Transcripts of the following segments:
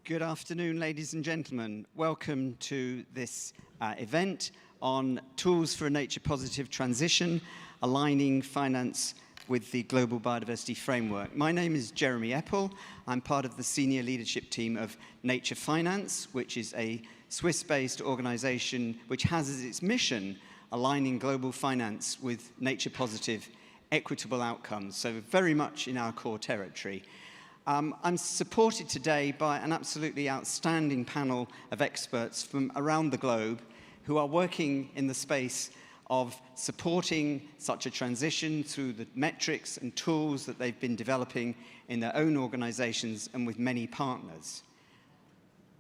Good afternoon, ladies and gentlemen. Welcome to this event on tools for a nature-positive transition, aligning finance with the Global Biodiversity Framework. My name is Jeremy Eppel. I'm part of the senior leadership team of Nature Finance, which is a Swiss-based organization which has as its mission aligning global finance with nature-positive, equitable outcomes, so very much in our core territory. I'm supported today by an absolutely outstanding panel of experts from around the globe who are working in the space of supporting such a transition through the metrics and tools that they've been developing in their own organizations and with many partners.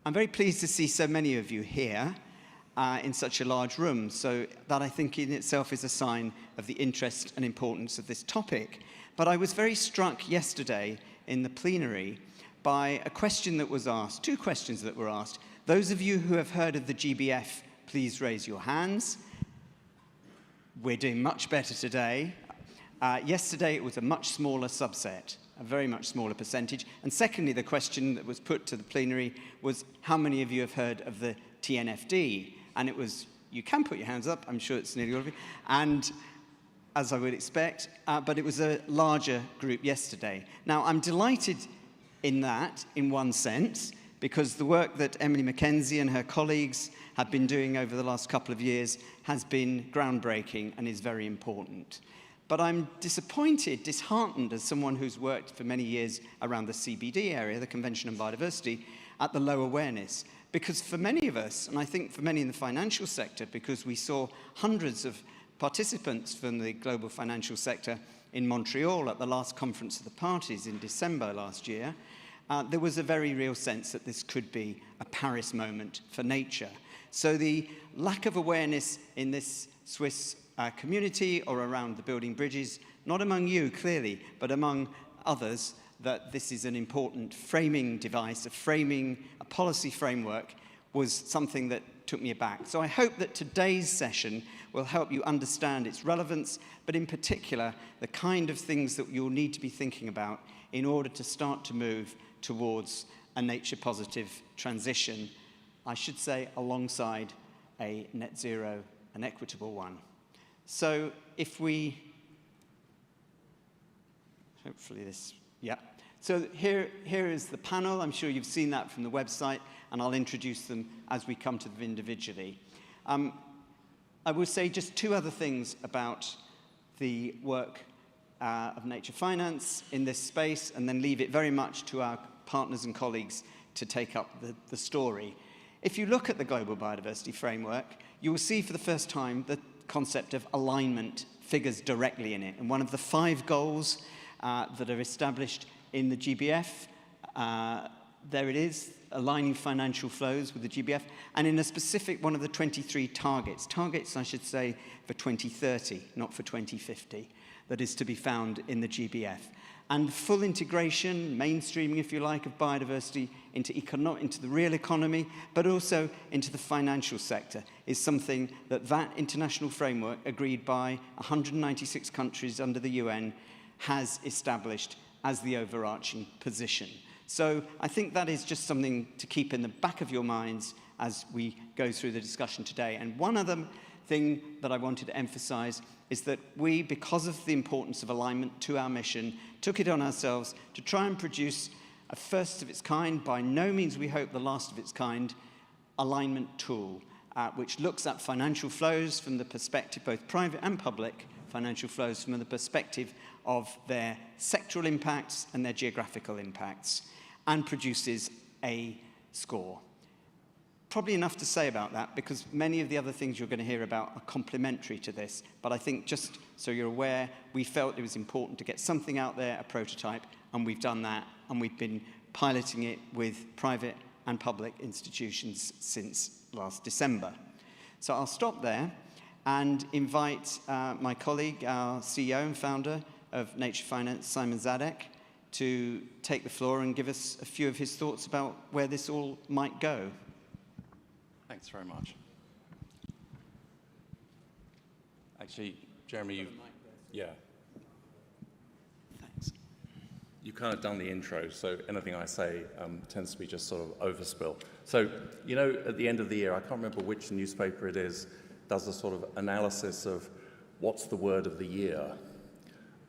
I'm very pleased to see so many of you here in such a large room, so that I think in itself is a sign of the interest and importance of this topic. But I was very struck yesterday in the plenary by a question that was asked, two questions that were asked. Those of you who have heard of the GBF, please raise your hands. We're doing much better today. Yesterday it was a much smaller subset, a very much smaller percentage. And secondly, the question that was put to the plenary was, how many of you have heard of the TNFD? And it was, you can put your hands up, I'm sure it's nearly all of you. And as I would expect, but it was a larger group yesterday. Now, I'm delighted in that, in one sense, because the work that Emily Mackenzie and her colleagues have been doing over the last couple of years has been groundbreaking and is very important. But I'm disappointed, disheartened, as someone who's worked for many years around the CBD area, the Convention on Biodiversity, at the low awareness. Because for many of us, and I think for many in the financial sector, because we saw hundreds of participants from the global financial sector in Montreal at the last conference of the parties in December last year, there was a very real sense that this could be a Paris moment for nature. So the lack of awareness in this Swiss community or around the building bridges, not among you clearly, but among others, that this is an important framing device, a policy framework, was something that took me aback. So I hope that today's session will help you understand its relevance, but in particular, the kind of things that you'll need to be thinking about in order to start to move towards a nature-positive transition, I should say, alongside a net zero, an equitable one. So if we, hopefully this, yeah. So here is the panel. I'm sure you've seen that from the website, and I'll introduce them as we come to them individually. I will say just two other things about the work of Nature Finance in this space, and then leave it very much to our partners and colleagues to take up the story. If you look at the Global Biodiversity Framework, you will see for the first time the concept of alignment figures directly in it. And one of the 5 goals that are established in the GBF, there it is, aligning financial flows with the GBF, and in a specific one of the 23 targets I should say, for 2030, not for 2050, that is to be found in the GBF. And full integration, mainstreaming, if you like, of biodiversity into the real economy, but also into the financial sector, is something that international framework, agreed by 196 countries under the UN, has established as the overarching position. So I think that is just something to keep in the back of your minds as we go through the discussion today. And one other thing that I wanted to emphasize is that we, because of the importance of alignment to our mission, took it on ourselves to try and produce a first of its kind, by no means we hope the last of its kind, alignment tool, which looks at financial flows from the perspective, both private and public financial flows, from the perspective of their sectoral impacts and their geographical impacts, and produces a score. Probably enough to say about that, because many of the other things you're going to hear about are complementary to this. But I think, just so you're aware, we felt it was important to get something out there, a prototype, and we've done that, and we've been piloting it with private and public institutions since last December. So I'll stop there and invite my colleague, our CEO and founder of Nature Finance, Simon Zadek, to take the floor and give us a few of his thoughts about where this all might go. Thanks very much. Actually, Jeremy, yeah. you've kind of done the intro, so anything I say tends to be just sort of overspill. So, you know, at the end of the year, I can't remember which newspaper it is, does a sort of analysis of what's the word of the year.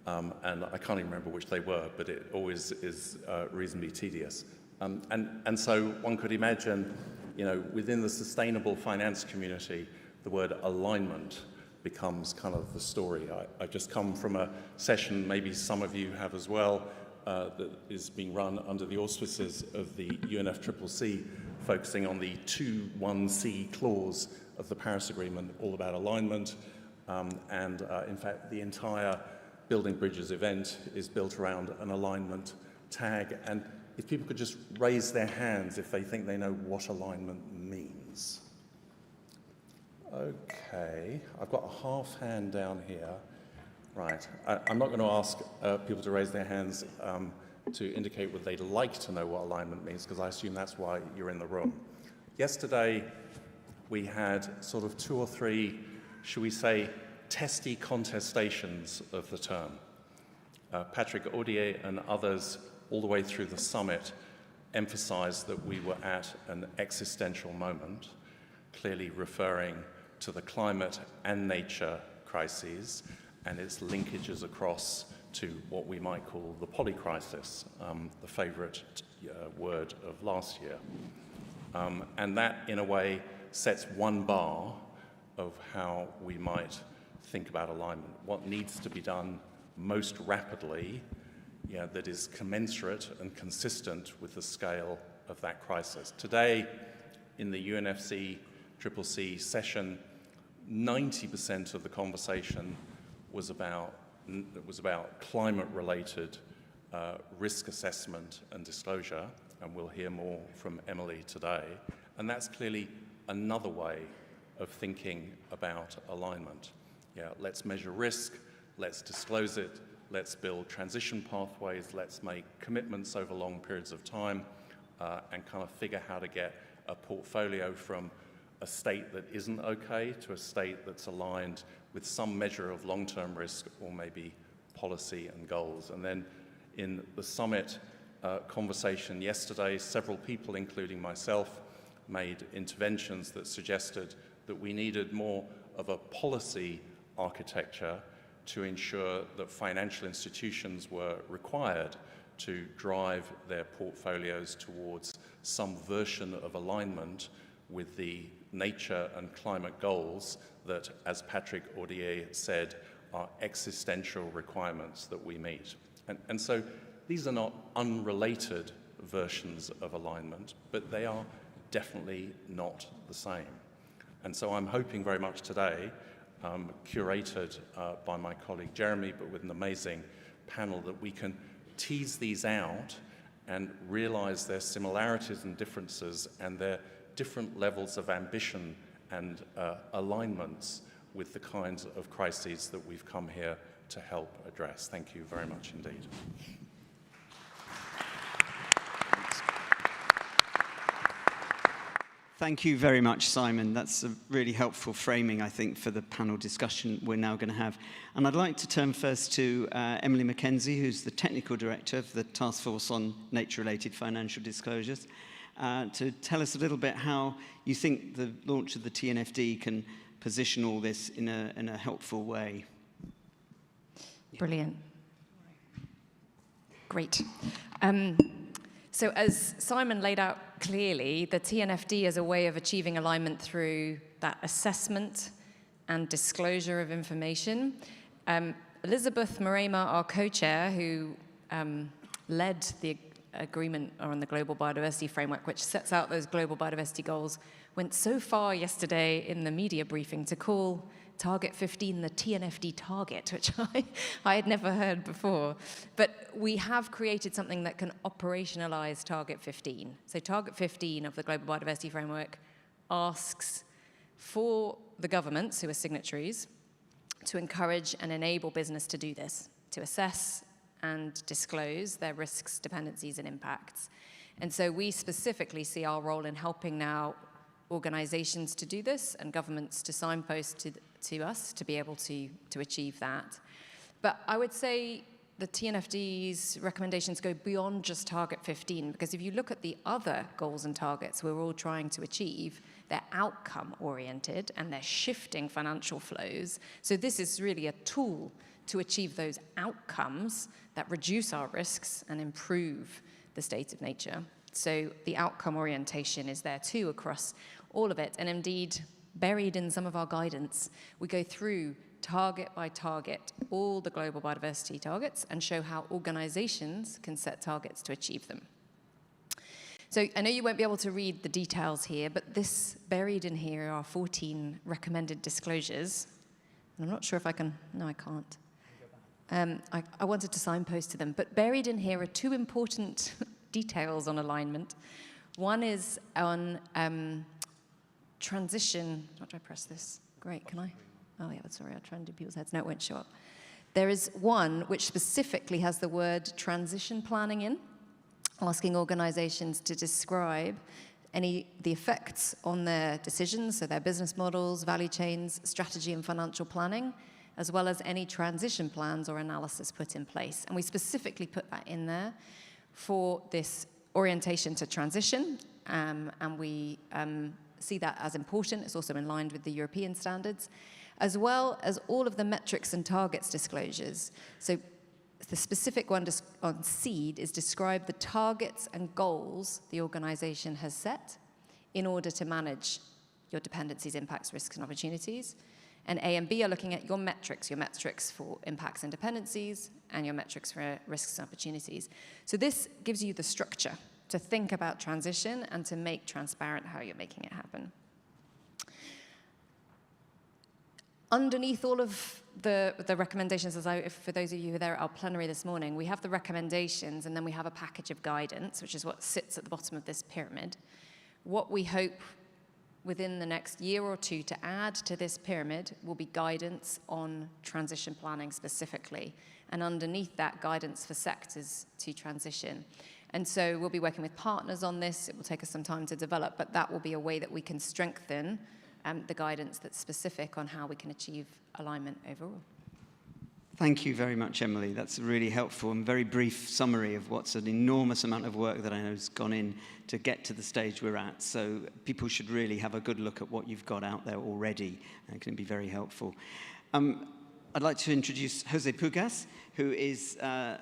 And I can't even remember which they were, but it always is reasonably tedious. And so one could imagine, you know, within the sustainable finance community, the word alignment becomes kind of the story. I've just come from a session, maybe some of you have as well, that is being run under the auspices of the UNFCCC, focusing on the 2.1c clause of the Paris Agreement, all about alignment. In fact, the entire Building Bridges event is built around an alignment tag. And if people could just raise their hands if they think they know what alignment means. Okay, I've got a half hand down here. Right, I'm not going to ask people to raise their hands to indicate whether they'd like to know what alignment means, because I assume that's why you're in the room. Yesterday, we had sort of 2 or 3, should we say, testy contestations of the term. Patrick Audier and others, all the way through the summit, emphasized that we were at an existential moment, clearly referring to the climate and nature crises and its linkages across to what we might call the polycrisis, the favorite word of last year. And that, in a way, sets one bar of how we might think about alignment, what needs to be done most rapidly, that is commensurate and consistent with the scale of that crisis. Today, in the UNFCCC session, 90% of the conversation was about climate-related risk assessment and disclosure, and we'll hear more from Emily today. And that's clearly another way of thinking about alignment. Let's measure risk, let's disclose it, let's build transition pathways, let's make commitments over long periods of time, and kind of figure how to get a portfolio from a state that isn't okay to a state that's aligned with some measure of long-term risk or maybe policy and goals. And then in the summit conversation yesterday, several people, including myself, made interventions that suggested that we needed more of a policy architecture to ensure that financial institutions were required to drive their portfolios towards some version of alignment with the nature and climate goals that, as Patrick Audier said, are existential requirements that we meet. And so these are not unrelated versions of alignment, but they are definitely not the same. And so I'm hoping very much today, curated by my colleague Jeremy, but with an amazing panel, that we can tease these out and realize their similarities and differences and their different levels of ambition and alignments with the kinds of crises that we've come here to help address. Thank you very much indeed. Thank you very much, Simon. That's a really helpful framing, I think, for the panel discussion we're now going to have. And I'd like to turn first to Emily Mackenzie, who's the Technical Director of the Task Force on Nature-Related Financial Disclosures, to tell us a little bit how you think the launch of the TNFD can position all this in a helpful way. Brilliant. Great. So as Simon laid out clearly, the TNFD is a way of achieving alignment through that assessment and disclosure of information. Elizabeth Marema, our co-chair, who led the agreement on the Global Biodiversity Framework, which sets out those global biodiversity goals, went so far yesterday in the media briefing to call Target 15 the TNFD target, which I had never heard before. But we have created something that can operationalize Target 15. So Target 15 of the Global Biodiversity Framework asks for the governments, who are signatories, to encourage and enable business to do this, to assess and disclose their risks, dependencies, and impacts. And so we specifically see our role in helping now organizations to do this and governments to signpost to us to be able to achieve that. But I would say the TNFD's recommendations go beyond just target 15, because if you look at the other goals and targets we're all trying to achieve, they're outcome oriented and they're shifting financial flows. So this is really a tool to achieve those outcomes that reduce our risks and improve the state of nature. So the outcome orientation is there too across all of it. And indeed, buried in some of our guidance, we go through target by target all the global biodiversity targets and show how organizations can set targets to achieve them. So I know you won't be able to read the details here, but this buried in here are 14 recommended disclosures. And I'm not sure if I can, no, I can't. I wanted to signpost to them, but buried in here are two important details on alignment. One is on transition. How do I press this? Great, can I? Oh yeah, sorry, I'll try and do people's heads. No, it won't show up. There is one which specifically has the word transition planning in, asking organizations to describe the effects on their decisions, so their business models, value chains, strategy and financial planning, as well as any transition plans or analysis put in place. And we specifically put that in there for this orientation to transition, and we see that as important. It's also in line with the European standards, as well as all of the metrics and targets disclosures. So the specific one on seed is describe the targets and goals the organization has set in order to manage your dependencies, impacts, risks, and opportunities. And A and B are looking at your metrics for impacts and dependencies, and your metrics for risks and opportunities. So this gives you the structure to think about transition and to make transparent how you're making it happen. Underneath all of the recommendations, for those of you who were there at our plenary this morning, we have the recommendations and then we have a package of guidance, which is what sits at the bottom of this pyramid. What we hope within the next year or two to add to this pyramid will be guidance on transition planning specifically, and underneath that, guidance for sectors to transition. And so we'll be working with partners on this. It will take us some time to develop, but that will be a way that we can strengthen the guidance that's specific on how we can achieve alignment overall. Thank you very much, Emily. That's a really helpful and very brief summary of what's an enormous amount of work that I know has gone in to get to the stage we're at. So people should really have a good look at what you've got out there already, and it can be very helpful. I'd like to introduce Jose Pugas, who is,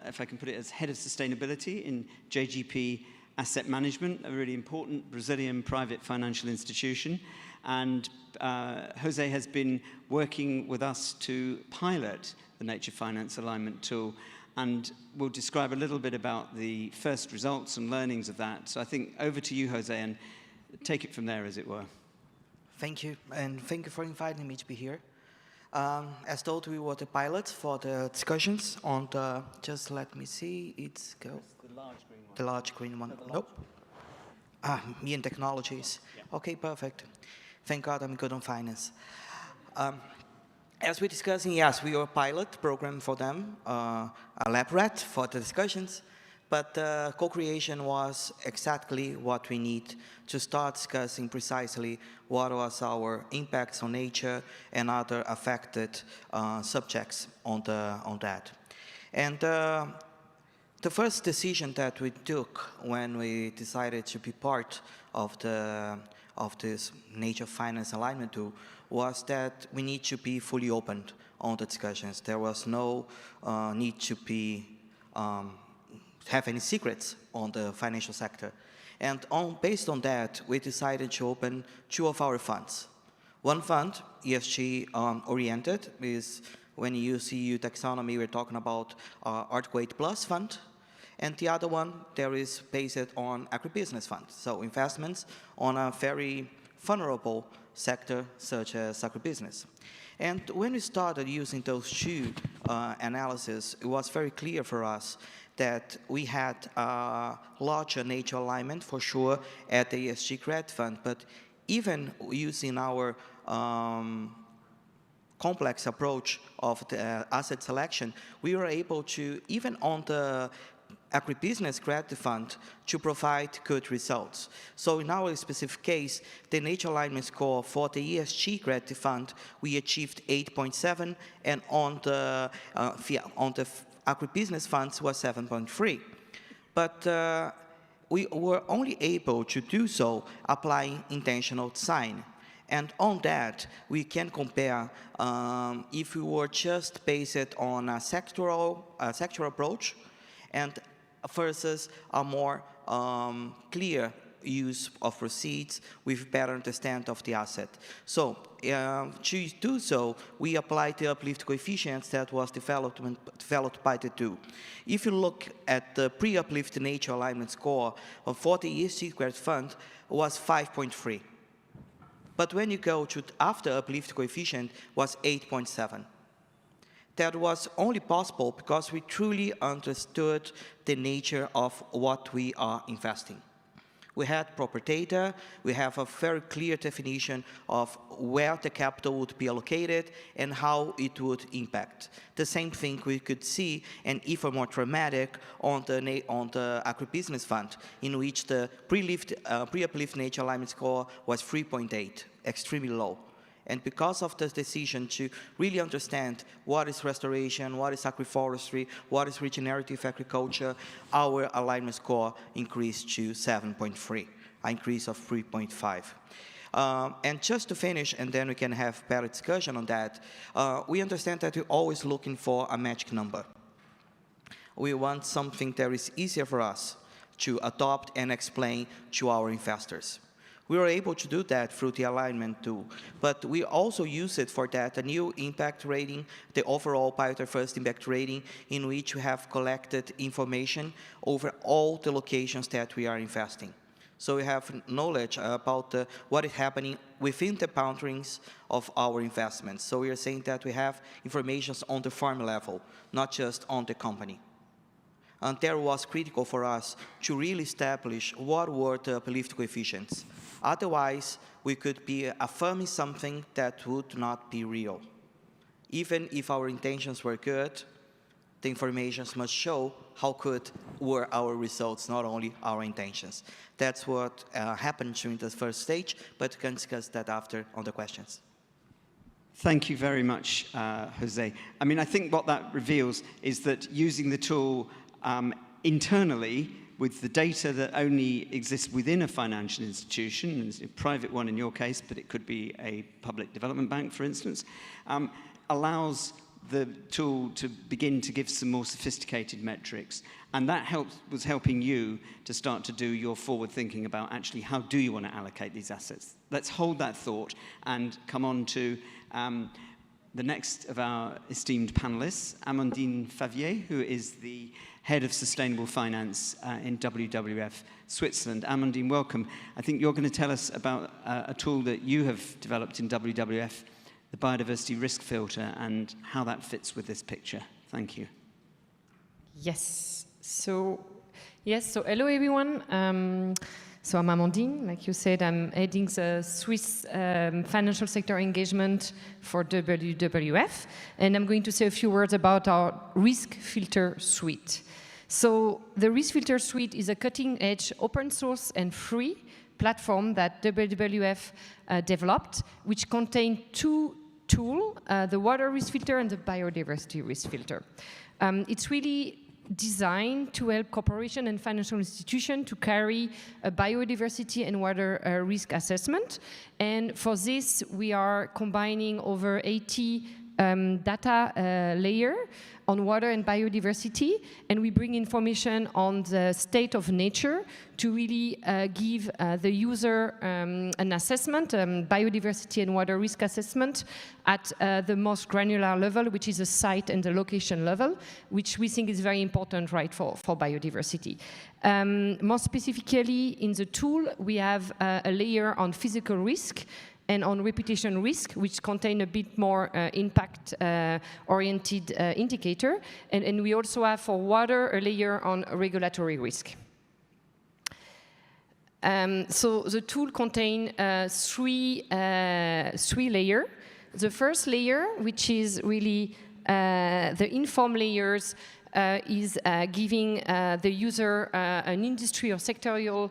if I can put it, as Head of Sustainability in JGP Asset Management, a really important Brazilian private financial institution. And Jose has been working with us to pilot the Nature Finance Alignment Tool, and we'll describe a little bit about the first results and learnings of that. So I think over to you, Jose, and take it from there, as it were. Thank you, and thank you for inviting me to be here. As told, we were the pilot for the discussions on the, just let me see, it's go. The large green one. The large green one, nope. Me and technologies. Yeah. Okay, perfect. Thank God I'm good on finance. As we're discussing, yes, we are a pilot program for them, a lab rat for the discussions, but co-creation was exactly what we need to start discussing precisely what was our impacts on nature and other affected subjects on that. And the first decision that we took when we decided to be part of this Nature Finance Alignment Tool was that we need to be fully open on the discussions. There was no need to be have any secrets on the financial sector. And based on that, we decided to open two of our funds. One fund, ESG oriented, is when you see EU taxonomy, we're talking about Article Plus fund. And the other one, there is based on agribusiness funds, so investments on a very vulnerable sector such as agribusiness. And when we started using those two analyses, it was very clear for us that we had a larger nature alignment for sure at the ESG credit fund, but even using our complex approach of the asset selection, we were able to, even on the agribusiness credit fund, to provide good results. So in our specific case, the nature alignment score for the ESG credit fund, we achieved 8.7, and on the agribusiness funds was 7.3. But we were only able to do so applying intentional design. And on that, we can compare if we were just based on a sectoral approach and versus a more clear use of proceeds with better understanding of the asset. So to do so, we applied the uplift coefficients that was developed by the two. If you look at the pre-uplift nature alignment score for the ESG squared fund was 5.3. But when you go to after uplift coefficient was 8.7. That was only possible because we truly understood the nature of what we are investing. We had proper data, we have a very clear definition of where the capital would be allocated and how it would impact. The same thing we could see, and even more dramatic, on the agribusiness fund, in which the pre-uplift nature alignment score was 3.8, extremely low. And because of this decision to really understand what is restoration, what is agroforestry, what is regenerative agriculture, our alignment score increased to 7.3, an increase of 3.5. And just to finish, and then we can have better discussion on that, we understand that we're always looking for a magic number. We want something that is easier for us to adopt and explain to our investors. We were able to do that through the alignment tool, but we also use it for that, a new impact rating, the overall biodiversity impact rating, in which we have collected information over all the locations that we are investing. So we have knowledge about what is happening within the boundaries of our investments. So we are saying that we have information on the farm level, not just on the company. And there was critical for us to really establish what were the uplift coefficients. Otherwise, we could be affirming something that would not be real. Even if our intentions were good, the information must show how good were our results, not only our intentions. That's what happened during the first stage, but we can discuss that after on the questions. Thank you very much, Jose. I mean, I think what that reveals is that using the tool internally with the data that only exists within a financial institution, a private one in your case, but it could be a public development bank, for instance, allows the tool to begin to give some more sophisticated metrics. And that was helping you to start to do your forward thinking about actually how do you want to allocate these assets. Let's hold that thought and come on to the next of our esteemed panelists, Amandine Favier, who is the Head of Sustainable Finance in WWF Switzerland. Amandine, welcome. I think you're going to tell us about a tool that you have developed in WWF, the Biodiversity Risk Filter, and how that fits with this picture. Thank you. Yes. So hello everyone. So I'm Amandine, like you said, I'm heading the Swiss financial sector engagement for WWF, and I'm going to say a few words about our Risk Filter Suite. So the Risk Filter Suite is a cutting-edge, open source and free platform that WWF developed, which contain two tools, the water risk filter and the biodiversity risk filter. It's really designed to help corporation and financial institutions to carry a biodiversity and water risk assessment. And for this, we are combining over 80 data layer on water and biodiversity, and we bring information on the state of nature to really give the user an assessment, biodiversity and water risk assessment at the most granular level, which is the site and the location level, which we think is very important, right, for biodiversity. More specifically, in the tool, we have a layer on physical risk and on reputation risk, which contain a bit more impact-oriented indicator. And we also have for water a layer on regulatory risk. So the tool contains three layers. The first layer, which is really the inform layers, is giving the user an industry or sectorial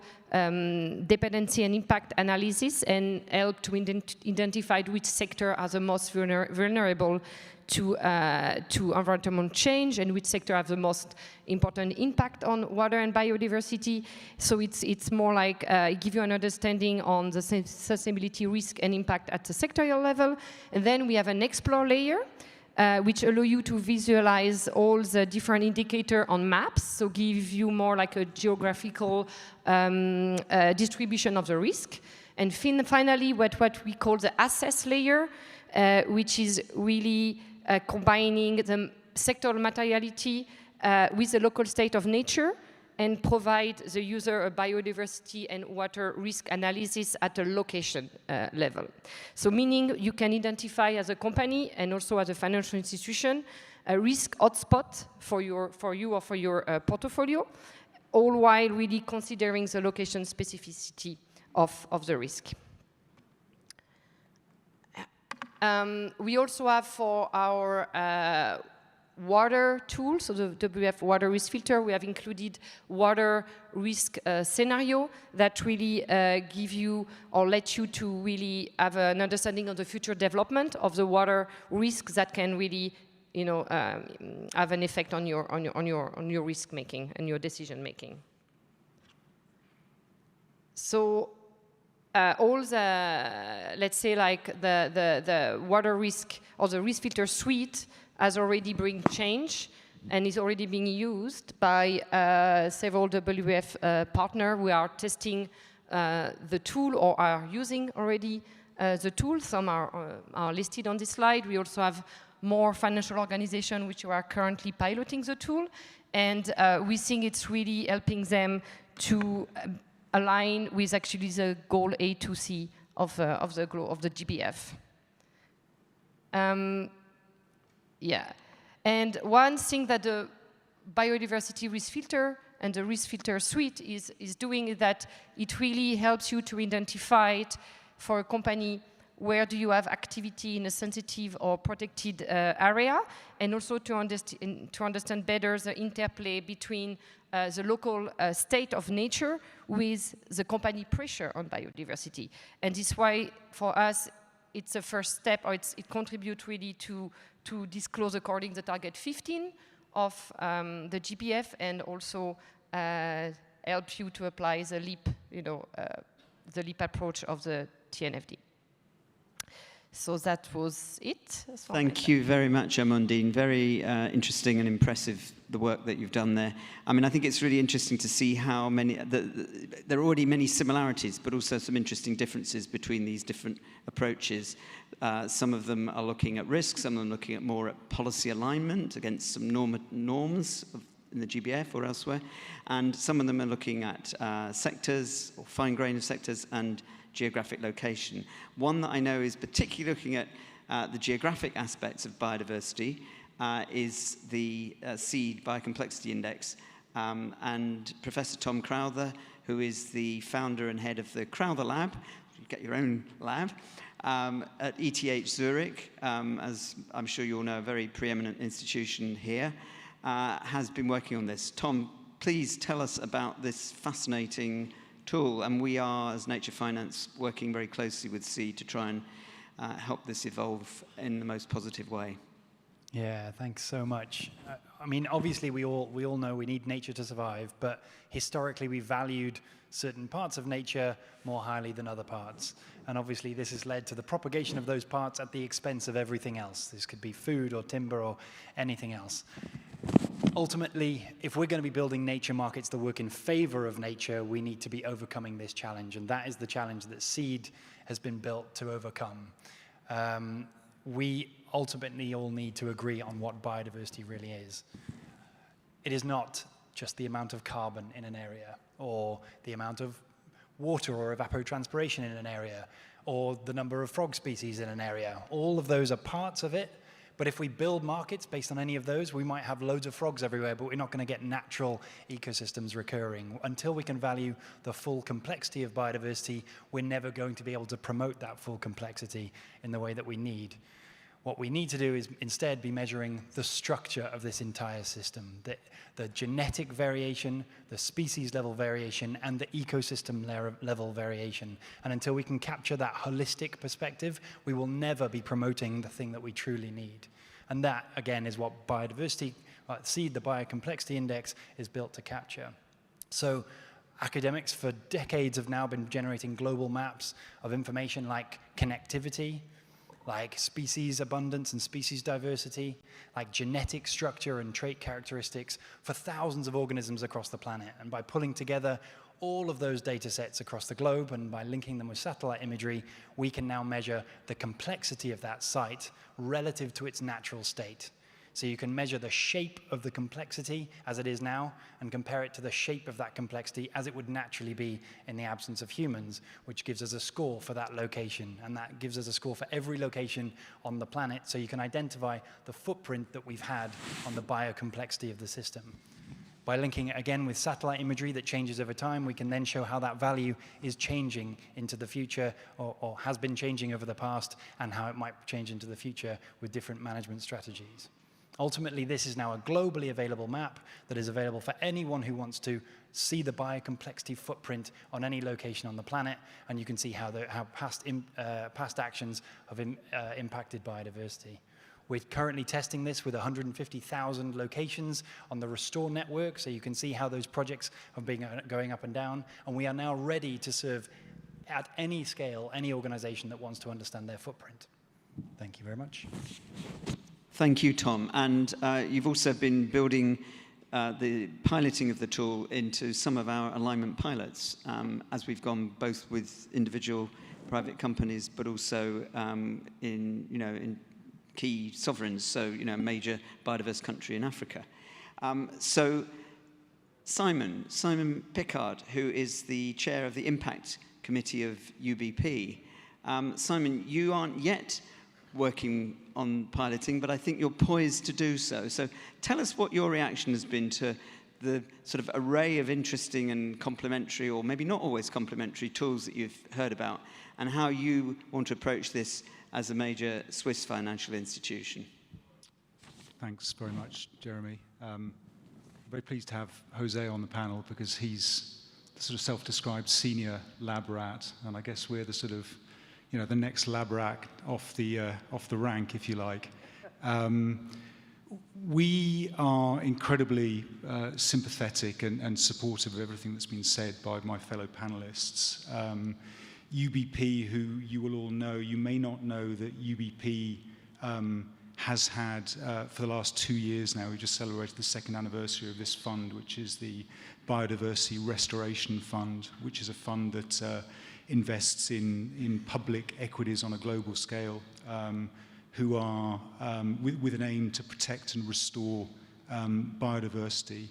dependency and impact analysis and help to identify which sector are the most vulnerable to environmental change and which sector have the most important impact on water and biodiversity. So it's more like give you an understanding on the sustainability risk and impact at the sectorial level. And then we have an explore layer, which allow you to visualize all the different indicators on maps, so give you more like a geographical distribution of the risk. And finally, what we call the assess layer, which is really combining the sectoral materiality with the local state of nature and provide the user a biodiversity and water risk analysis at a location level. So meaning you can identify as a company and also as a financial institution a risk hotspot for you or for your portfolio, all while really considering the location specificity of the risk. We also have for our water tool, so the WF water risk filter, we have included water risk scenario that really give you or let you to really have an understanding of the future development of the water risks that can really, you know, have an effect on your risk making and your decision making. So all the, let's say like the water risk or the risk filter suite has already bring change and is already being used by several WF partners. We are testing the tool or are using already the tool. Some are listed on this slide. We also have more financial organizations which are currently piloting the tool. And we think it's really helping them to align with actually the goal A to C of the GBF. Yeah, and one thing that the biodiversity risk filter and the risk filter suite is doing is that it really helps you to identify it for a company where do you have activity in a sensitive or protected area, and also to understand better the interplay between the local state of nature with the company pressure on biodiversity. And this is why, for us, it's a first step, or it contributes really to disclose according to the target 15 of the GBF, and also help you to apply the LEAP, the LEAP approach of the TNFD. So that was it. Thank you very much, Amandine. Very interesting and impressive, the work that you've done there. I mean, I think it's really interesting to see how many, there are already many similarities, but also some interesting differences between these different approaches. Some of them are looking at risk, some of them looking at more at policy alignment against some norms in the GBF or elsewhere, and some of them are looking at sectors, or fine grain of sectors, and geographic location. One that I know is particularly looking at the geographic aspects of biodiversity is the SEED Biocomplexity Index. And Professor Tom Crowther, who is the founder and head of the Crowther Lab, you get your own lab, at ETH Zurich, as I'm sure you all know, a very preeminent institution here, has been working on this. Tom, please tell us about this fascinating tool, and we are, as Nature Finance, working very closely with SEED to try and help this evolve in the most positive way. Yeah, thanks so much. I mean, obviously we all know we need nature to survive, but historically we valued certain parts of nature more highly than other parts. And obviously this has led to the propagation of those parts at the expense of everything else. This could be food or timber or anything else. Ultimately, if we're going to be building nature markets that work in favor of nature, we need to be overcoming this challenge. And that is the challenge that SEED has been built to overcome. We ultimately all need to agree on what biodiversity really is. It is not just the amount of carbon in an area, or the amount of water or evapotranspiration in an area, or the number of frog species in an area. All of those are parts of it. But if we build markets based on any of those, we might have loads of frogs everywhere, but we're not going to get natural ecosystems recurring. Until we can value the full complexity of biodiversity, we're never going to be able to promote that full complexity in the way that we need. What we need to do is instead be measuring the structure of this entire system, the genetic variation, the species level variation, and the ecosystem level variation. And until we can capture that holistic perspective, we will never be promoting the thing that we truly need. And that, again, is what biodiversity, the Biocomplexity Index, is built to capture. So academics for decades have now been generating global maps of information like connectivity, like species abundance and species diversity, like genetic structure and trait characteristics for thousands of organisms across the planet. And by pulling together all of those data sets across the globe and by linking them with satellite imagery, we can now measure the complexity of that site relative to its natural state. So you can measure the shape of the complexity as it is now and compare it to the shape of that complexity as it would naturally be in the absence of humans, which gives us a score for that location. And that gives us a score for every location on the planet, so you can identify the footprint that we've had on the biocomplexity of the system. By linking it again with satellite imagery that changes over time, we can then show how that value is changing into the future or has been changing over the past, and how it might change into the future with different management strategies. Ultimately, this is now a globally available map that is available for anyone who wants to see the biocomplexity footprint on any location on the planet, and you can see how past actions have impacted biodiversity. We're currently testing this with 150,000 locations on the Restore network, so you can see how those projects have been going up and down, and we are now ready to serve at any scale any organization that wants to understand their footprint. Thank you very much. Thank you, Tom. And you've also been building the piloting of the tool into some of our alignment pilots as we've gone both with individual private companies, but also in key sovereigns, so a major biodiverse country in Africa. So Simon Pickard, who is the chair of the Impact Committee of UBP. Simon, you aren't yet working on piloting, but I think you're poised to do so. So tell us what your reaction has been to the sort of array of interesting and complementary, or maybe not always complementary, tools that you've heard about, and how you want to approach this as a major Swiss financial institution. Thanks very much, Jeremy. Very pleased to have Jose on the panel, because he's the sort of self-described senior lab rat, and I guess we're the sort of the next lab rat off the rank, if you like. We are incredibly sympathetic and supportive of everything that's been said by my fellow panelists. UBP, who you will all know, you may not know that UBP has had, for the last 2 years now, we just celebrated the 2nd anniversary of this fund, which is the Biodiversity Restoration Fund, which is a fund that invests in public equities on a global scale, who are with an aim to protect and restore biodiversity.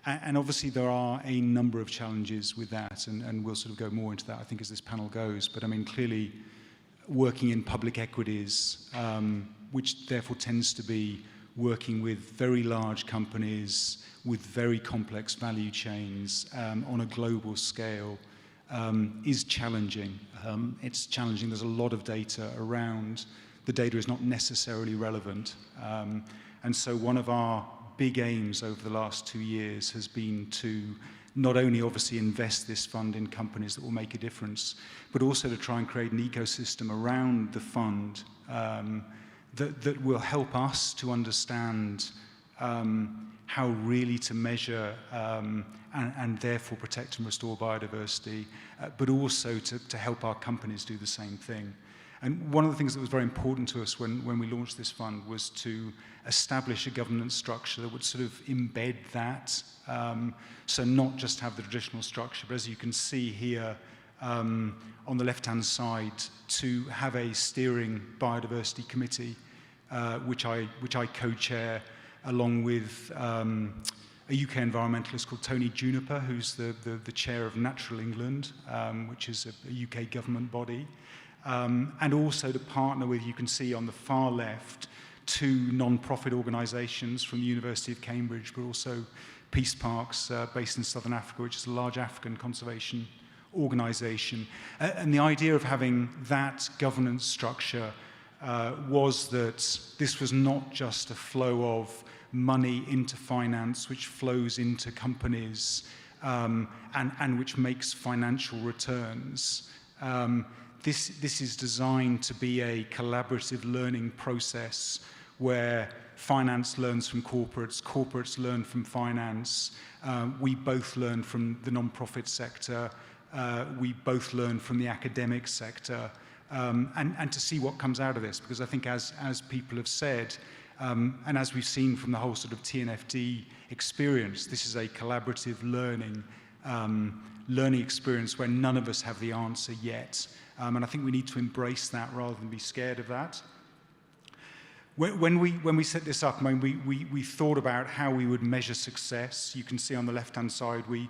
And obviously there are a number of challenges with that, and we'll sort of go more into that, I think, as this panel goes. But I mean, clearly working in public equities, which therefore tends to be working with very large companies with very complex value chains on a global scale, is challenging. It's challenging. There's a lot of data around. The data is not necessarily relevant. And so one of our big aims over the last 2 years has been to not only obviously invest this fund in companies that will make a difference, but also to try and create an ecosystem around the fund that will help us to understand how really to measure and therefore protect and restore biodiversity, but also to help our companies do the same thing. And one of the things that was very important to us when we launched this fund was to establish a governance structure that would sort of embed that, so not just have the traditional structure, but as you can see here on the left-hand side, to have a steering biodiversity committee, which I co-chair, along with a UK environmentalist called Tony Juniper, who's the chair of Natural England, which is a UK government body, and also to partner with, you can see on the far left, 2 non-profit organisations from the University of Cambridge, but also Peace Parks, based in Southern Africa, which is a large African conservation organisation. And the idea of having that governance structure was that this was not just a flow of money into finance which flows into companies and which makes financial returns. This is designed to be a collaborative learning process where finance learns from corporates, corporates learn from finance, we both learn from the non-profit sector, we both learn from the academic sector, and to see what comes out of this, because I think as people have said, and as we've seen from the whole sort of TNFD experience, this is a collaborative learning experience where none of us have the answer yet. And I think we need to embrace that rather than be scared of that. When we set this up, I mean, we thought about how we would measure success. You can see on the left-hand side, we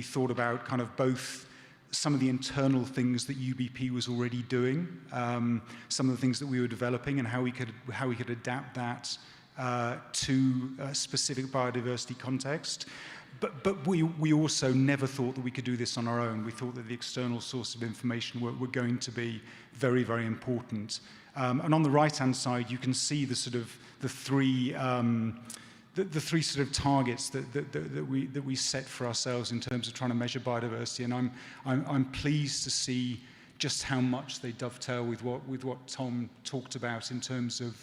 thought about kind of both some of the internal things that UBP was already doing, some of the things that we were developing, and how we could adapt that to a specific biodiversity context. But we also never thought that we could do this on our own. We thought that the external source of information were going to be very, very important. And on the right-hand side, you can see the sort of the three sort of targets that we set for ourselves in terms of trying to measure biodiversity. And I'm pleased to see just how much they dovetail with what Tom talked about in terms of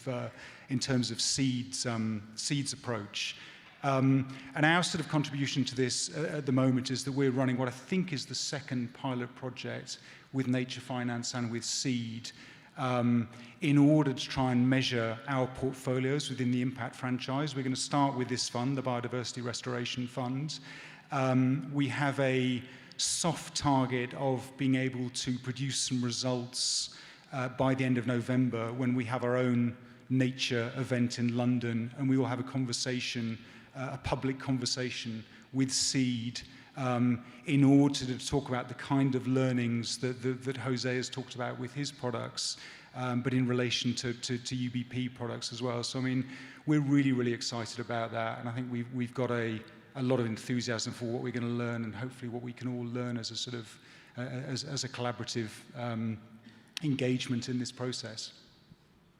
seeds approach. And our sort of contribution to this at the moment is that we're running what I think is the second pilot project with Nature Finance and with Seed, in order to try and measure our portfolios within the impact franchise. We're going to start with this fund, the Biodiversity Restoration Fund. We have a soft target of being able to produce some results by the end of November, when we have our own nature event in London, and we will have a conversation, a public conversation with Seed, in order to talk about the kind of learnings that Jose has talked about with his products, but in relation to UBP products as well. So I mean, we're really, really excited about that, and I think we've got a lot of enthusiasm for what we're going to learn, and hopefully what we can all learn as a sort of as a collaborative engagement in this process.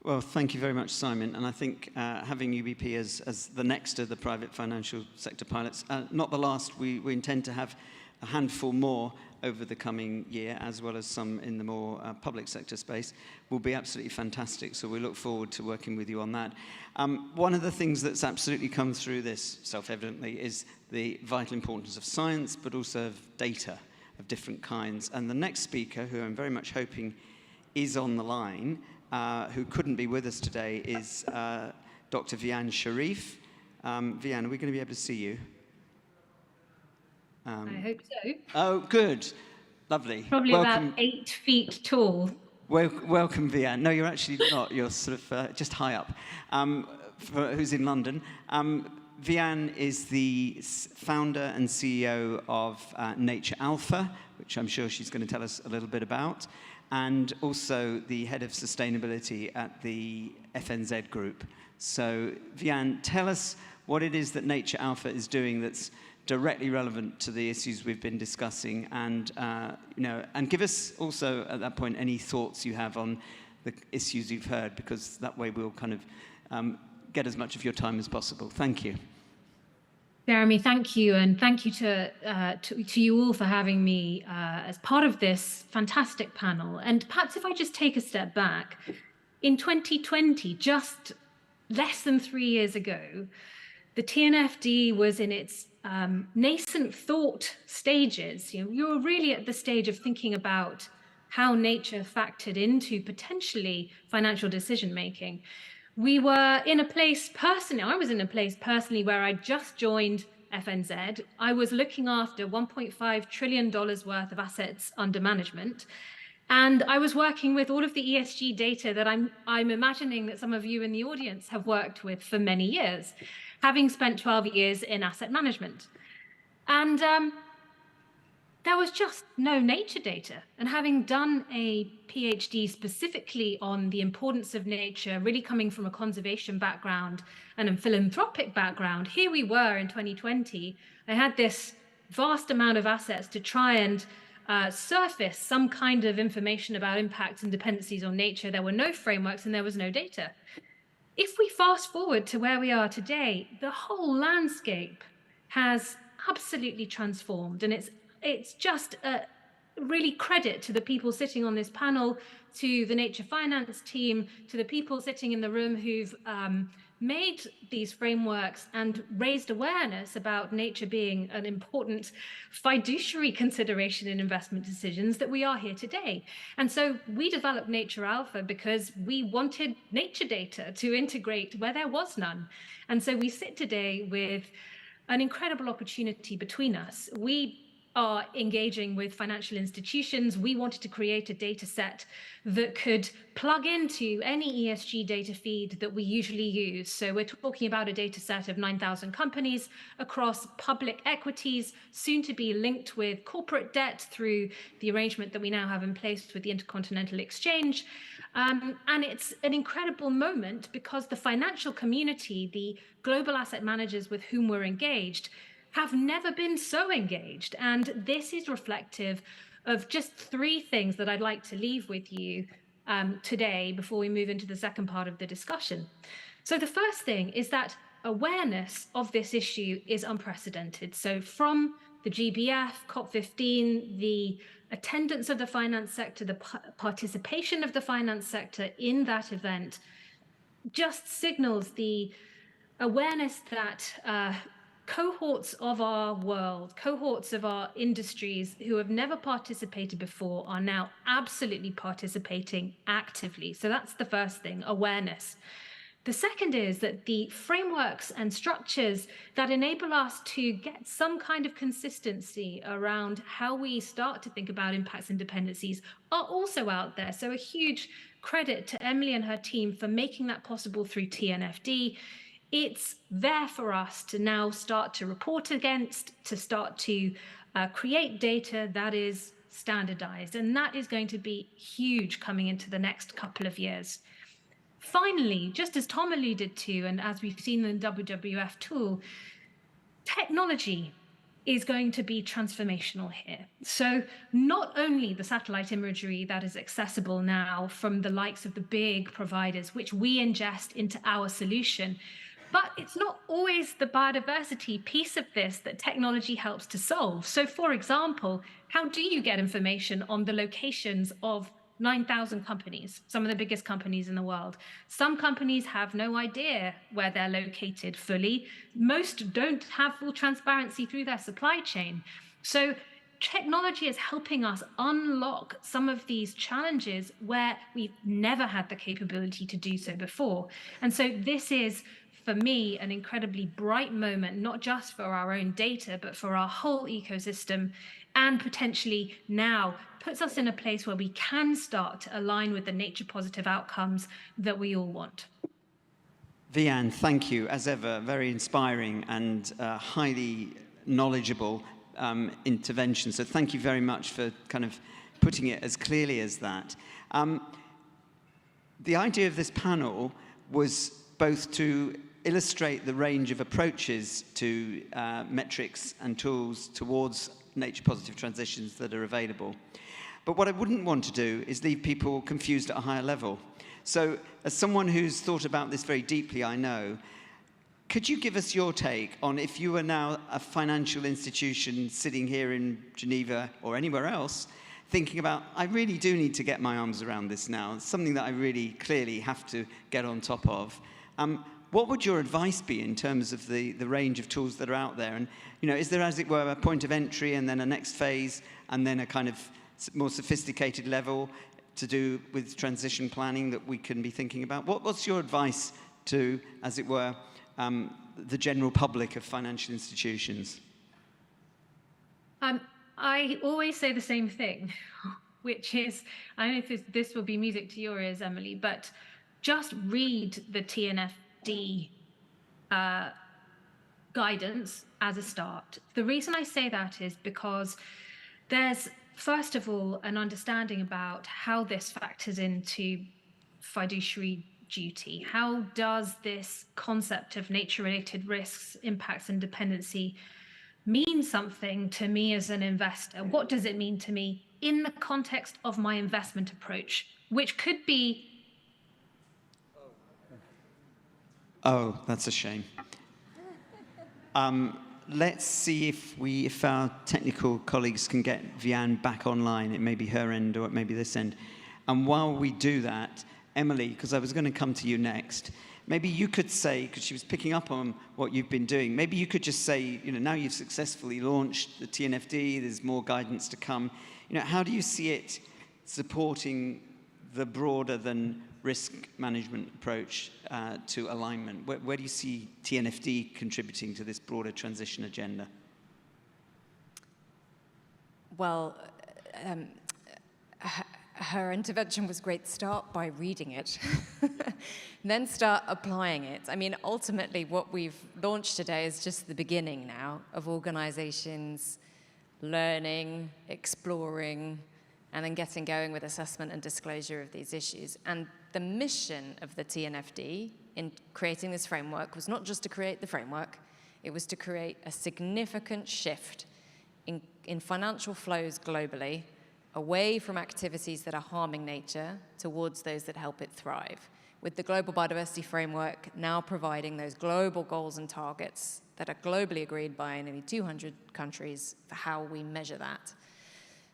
Well, thank you very much, Simon. And I think having UBP as the next of the private financial sector pilots, not the last, we intend to have a handful more over the coming year, as well as some in the more public sector space, will be absolutely fantastic. So we look forward to working with you on that. One of the things that's absolutely come through this, self-evidently, is the vital importance of science, but also of data of different kinds. And the next speaker, who I'm very much hoping is on the line, who couldn't be with us today, is Dr. Vian Sharif. Vian, are we going to be able to see you? I hope so. Oh, good. Lovely. Probably welcome. About 8 feet tall. Welcome, Vian. No, you're actually not. You're sort of just high up, who's in London. Vian is the founder and CEO of Nature Alpha, which I'm sure she's going to tell us a little bit about, and also the head of sustainability at the FNZ Group. So, Vian, tell us what it is that Nature Alpha is doing that's directly relevant to the issues we've been discussing, and and give us also at that point any thoughts you have on the issues you've heard, because that way we'll kind of get as much of your time as possible. Thank you. Jeremy, thank you, and thank you to you all for having me as part of this fantastic panel. And perhaps if I just take a step back, in 2020, just less than 3 years ago, the TNFD was in its nascent thought stages. You were really at the stage of thinking about how nature factored into potentially financial decision making. We were in a place personally, I was in a place personally where I just joined FNZ. I was looking after $1.5 trillion worth of assets under management. And I was working with all of the ESG data that I'm imagining that some of you in the audience have worked with for many years, having spent 12 years in asset management. And there was just no nature data. And having done a PhD specifically on the importance of nature, really coming from a conservation background and a philanthropic background, here we were in 2020. I had this vast amount of assets to try and surface some kind of information about impacts and dependencies on nature. There were no frameworks and there was no data. If we fast forward to where we are today, the whole landscape has absolutely transformed, and it's just a really credit to the people sitting on this panel, to the nature finance team, to the people sitting in the room who've made these frameworks and raised awareness about nature being an important fiduciary consideration in investment decisions, that we are here today. And so we developed Nature Alpha because we wanted nature data to integrate where there was none. And so we sit today with an incredible opportunity between us. We are engaging with financial institutions. We wanted to create a data set that could plug into any ESG data feed that we usually use. So we're talking about a data set of 9,000 companies across public equities, soon to be linked with corporate debt through the arrangement that we now have in place with the Intercontinental Exchange. And it's an incredible moment because the financial community, the global asset managers with whom we're engaged, have never been so engaged. And this is reflective of just three things that I'd like to leave with you today before we move into the second part of the discussion. So the first thing is that awareness of this issue is unprecedented. So from the GBF, COP15, the attendance of the finance sector, the participation of the finance sector in that event just signals the awareness that cohorts of our world, cohorts of our industries who have never participated before are now absolutely participating actively. So that's the first thing, awareness. The second is that the frameworks and structures that enable us to get some kind of consistency around how we start to think about impacts and dependencies are also out there. So a huge credit to Emily and her team for making that possible through TNFD. It's there for us to now start to report against, to start to create data that is standardized. And that is going to be huge coming into the next couple of years. Finally, just as Tom alluded to, and as we've seen in the WWF tool, technology is going to be transformational here. So not only the satellite imagery that is accessible now from the likes of the big providers, which we ingest into our solution, but it's not always the biodiversity piece of this that technology helps to solve. So for example, how do you get information on the locations of 9,000 companies, some of the biggest companies in the world? Some companies have no idea where they're located fully. Most don't have full transparency through their supply chain. So technology is helping us unlock some of these challenges where we've never had the capability to do so before. And so this is, for me, an incredibly bright moment, not just for our own data, but for our whole ecosystem, and potentially now puts us in a place where we can start to align with the nature positive outcomes that we all want. Vian, thank you, as ever, very inspiring and highly knowledgeable intervention. So thank you very much for kind of putting it as clearly as that. The idea of this panel was both to illustrate the range of approaches to metrics and tools towards nature positive transitions that are available. But what I wouldn't want to do is leave people confused at a higher level. So as someone who's thought about this very deeply, I know, could you give us your take on, if you were now a financial institution sitting here in Geneva or anywhere else, thinking about, I really do need to get my arms around this now. It's something that I really clearly have to get on top of. What would your advice be in terms of the range of tools that are out there? And, you know, is there, as it were, a point of entry and then a next phase and then a kind of more sophisticated level to do with transition planning that we can be thinking about? What's your advice to, as it were, the general public of financial institutions? I always say the same thing, which is, I don't know if this will be music to your ears, Emily, but just read the TNFD guidance as a start. The reason I say that is because there's, first of all, an understanding about how this factors into fiduciary duty. How does this concept of nature-related risks, impacts, and dependency mean something to me as an investor? What does it mean to me in the context of my investment approach, which could be... Oh, that's a shame. Let's see if our technical colleagues can get Vianne back online. It may be her end or it may be this end. And while we do that, Emily, because I was going to come to you next, maybe you could say, because she was picking up on what you've been doing, maybe you could just say, now you've successfully launched the TNFD, there's more guidance to come. How do you see it supporting the broader than risk management approach to alignment? Where do you see TNFD contributing to this broader transition agenda? Well, her intervention was great. Start by reading it, then start applying it. I mean, ultimately, what we've launched today is just the beginning now of organizations learning, exploring, and then getting going with assessment and disclosure of these issues. And the mission of the TNFD in creating this framework was not just to create the framework, it was to create a significant shift in financial flows globally, away from activities that are harming nature towards those that help it thrive. With the Global Biodiversity Framework now providing those global goals and targets that are globally agreed by nearly 200 countries for how we measure that.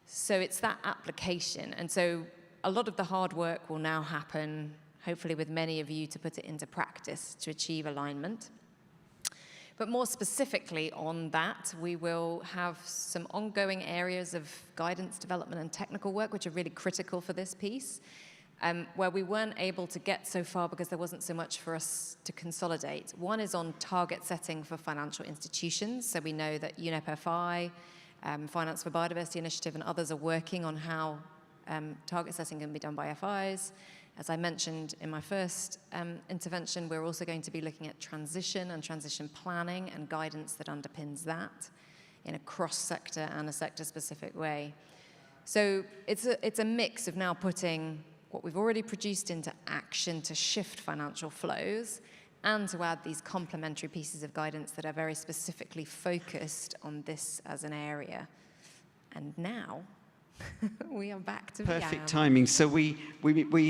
So it's that application. And so a lot of the hard work will now happen, hopefully with many of you, to put it into practice to achieve alignment. But more specifically on that, we will have some ongoing areas of guidance, development, and technical work, which are really critical for this piece, where we weren't able to get so far because there wasn't so much for us to consolidate. One is on target setting for financial institutions. So we know that UNEP-FI, Finance for Biodiversity Initiative, and others are working on how target setting can be done by FIs. As I mentioned in my first intervention, we're also going to be looking at transition and transition planning and guidance that underpins that in a cross-sector and a sector-specific way. So it's a mix of now putting what we've already produced into action to shift financial flows and to add these complementary pieces of guidance that are very specifically focused on this as an area. And now, we are back to perfect Vianne. Timing. So we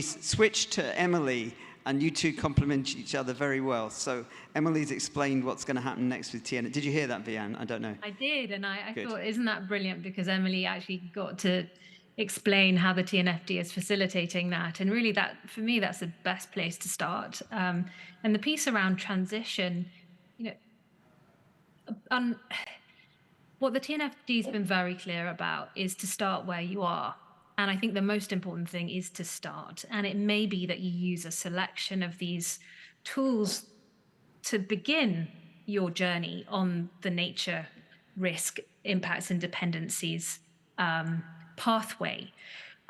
switched to Emily, and you two complement each other very well. So Emily's explained what's going to happen next with TN. Did you hear that, Vianne? I don't know. I did, and I Good. thought, isn't that brilliant? Because Emily actually got to explain how the TNFD is facilitating that. And really, that for me, that's the best place to start. And the piece around transition, what the TNFD has been very clear about is to start where you are. And I think the most important thing is to start. And it may be that you use a selection of these tools to begin your journey on the nature, risk, impacts, and dependencies pathway.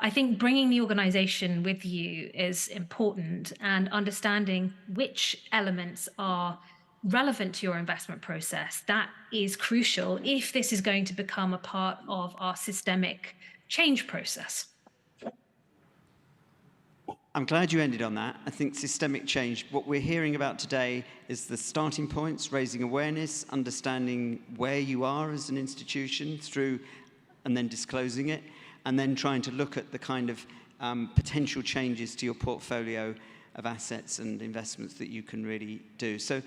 I think bringing the organization with you is important, and understanding which elements are relevant to your investment process. That is crucial if this is going to become a part of our systemic change process. I'm glad you ended on that. I think systemic change, what we're hearing about today is the starting points, raising awareness, understanding where you are as an institution through, and then disclosing it, and then trying to look at the kind of potential changes to your portfolio of assets and investments that you can really do. So,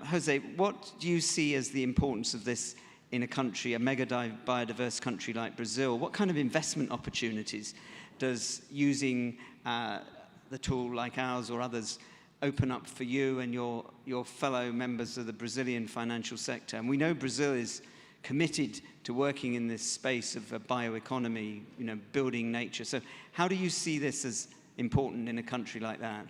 Jose, what do you see as the importance of this in a country, a mega biodiverse country like Brazil? What kind of investment opportunities does using the tool like ours or others open up for you and your fellow members of the Brazilian financial sector? And we know Brazil is committed to working in this space of a bioeconomy, building nature. So how do you see this as important in a country like that?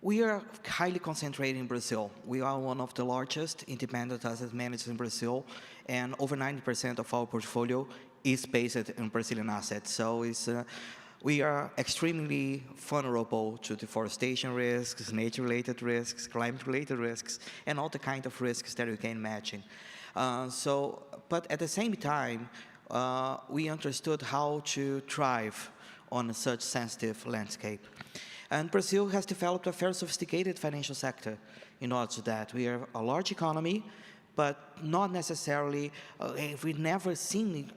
We are highly concentrated in Brazil. We are one of the largest independent asset managers in Brazil, and over 90% of our portfolio is based in Brazilian assets. So we are extremely vulnerable to deforestation risks, nature-related risks, climate-related risks, and all the kind of risks that you can imagine. But at the same time, we understood how to thrive on such sensitive landscape. And Brazil has developed a very sophisticated financial sector in order to that. We are a large economy, but not necessarily, we've never seen it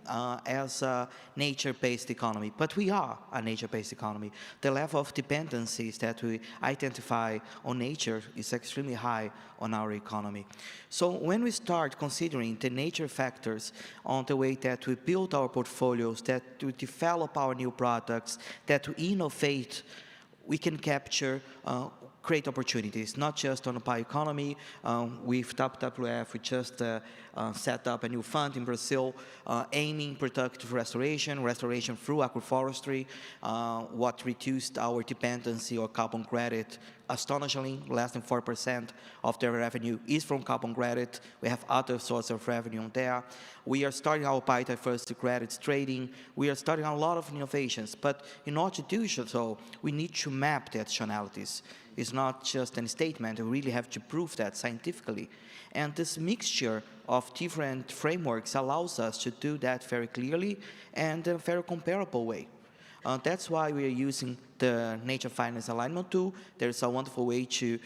as a nature-based economy, but we are a nature-based economy. The level of dependencies that we identify on nature is extremely high on our economy. So when we start considering the nature factors on the way that we build our portfolios, that we develop our new products, that we innovate, we can capture great opportunities, not just on the bioeconomy. With WWF, we just set up a new fund in Brazil aiming productive restoration through agroforestry, what reduced our dependency on carbon credit astonishingly. Less than 4% of their revenue is from carbon credit. We have other sources of revenue on there. We are starting our biodiversity credits trading. We are starting a lot of innovations, but in order to do so, we need to map the additionalities. It's not just a statement, we really have to prove that scientifically. And this mixture of different frameworks allows us to do that very clearly and in a very comparable way. That's why we are using the Nature Finance Alignment tool. There's a wonderful way to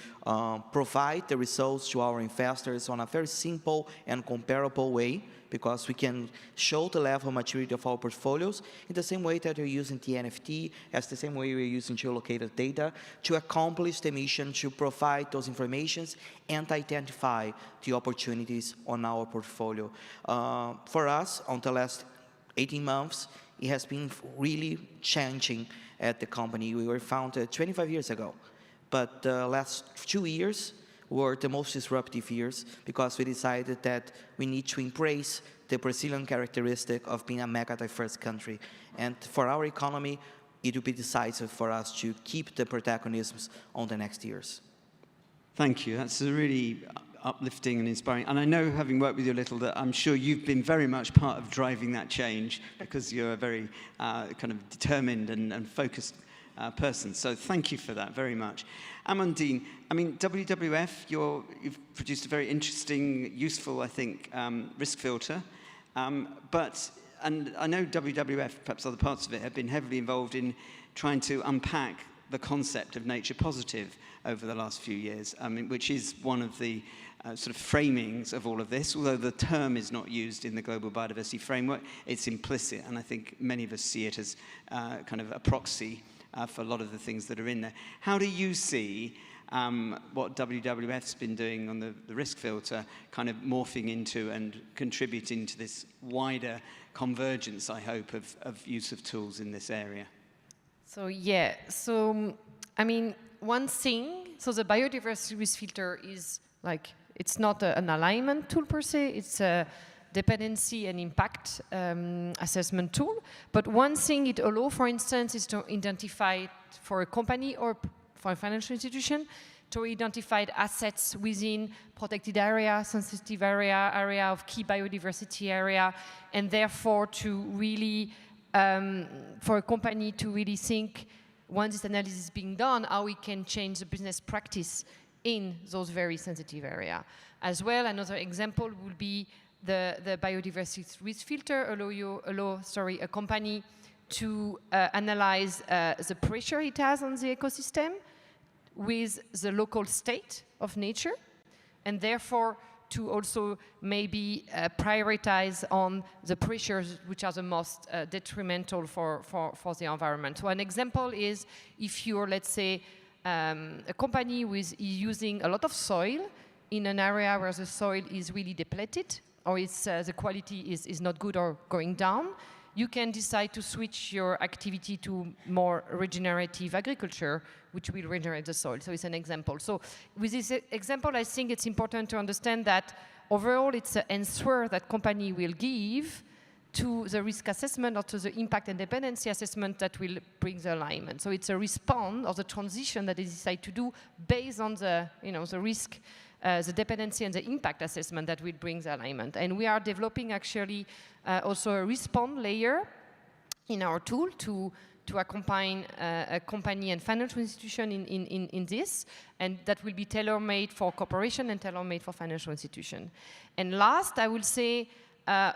provide the results to our investors on a very simple and comparable way, because we can show the level of maturity of our portfolios in the same way that we're using the NFT, as the same way we're using geolocated data to accomplish the mission to provide those informations and identify the opportunities on our portfolio. For us, on the last 18 months, it has been really changing at the company. We were founded 25 years ago, but the last 2 years were the most disruptive years because we decided that we need to embrace the Brazilian characteristic of being a mega diverse country. And for our economy, it will be decisive for us to keep the protagonisms on the next years. Thank you. That's a really uplifting and inspiring. And I know, having worked with you a little, that I'm sure you've been very much part of driving that change because you're a very kind of determined and focused person. So thank you for that very much. Amandine, I mean, WWF, you've produced a very interesting, useful, I think, risk filter. And I know WWF, perhaps other parts of it, have been heavily involved in trying to unpack the concept of nature positive over the last few years, which is one of the sort of framings of all of this. Although the term is not used in the Global Biodiversity Framework, it's implicit, and I think many of us see it as kind of a proxy for a lot of the things that are in there. How do you see what WWF's been doing on the risk filter kind of morphing into and contributing to this wider convergence, I hope, of use of tools in this area? So yeah, I mean, one thing, so the biodiversity risk filter is like, it's not an alignment tool per se, it's a dependency and impact assessment tool. But one thing it allows, for instance, is to identify for a company or for a financial institution, to identify assets within protected area, sensitive area, area of key biodiversity area, and therefore to really, for a company to really think, once this analysis is being done, how we can change the business practice in those very sensitive area. As well, another example would be the biodiversity risk filter allow a company to analyze the pressure it has on the ecosystem with the local state of nature, and therefore to also maybe prioritize on the pressures which are the most detrimental for the environment. So an example is if you're, let's say, a company with using a lot of soil in an area where the soil is really depleted, or it's, the quality is not good or going down, you can decide to switch your activity to more regenerative agriculture, which will regenerate the soil. So it's an example. So with this example, I think it's important to understand that overall it's an answer that company will give to the risk assessment or to the impact and dependency assessment that will bring the alignment. So it's a response or the transition that they decide to do based on the, the risk, the dependency and the impact assessment that will bring the alignment. And we are developing actually also a response layer in our tool to accompany a company and financial institution in this, and that will be tailor-made for corporation and tailor-made for financial institution. And last, I will say,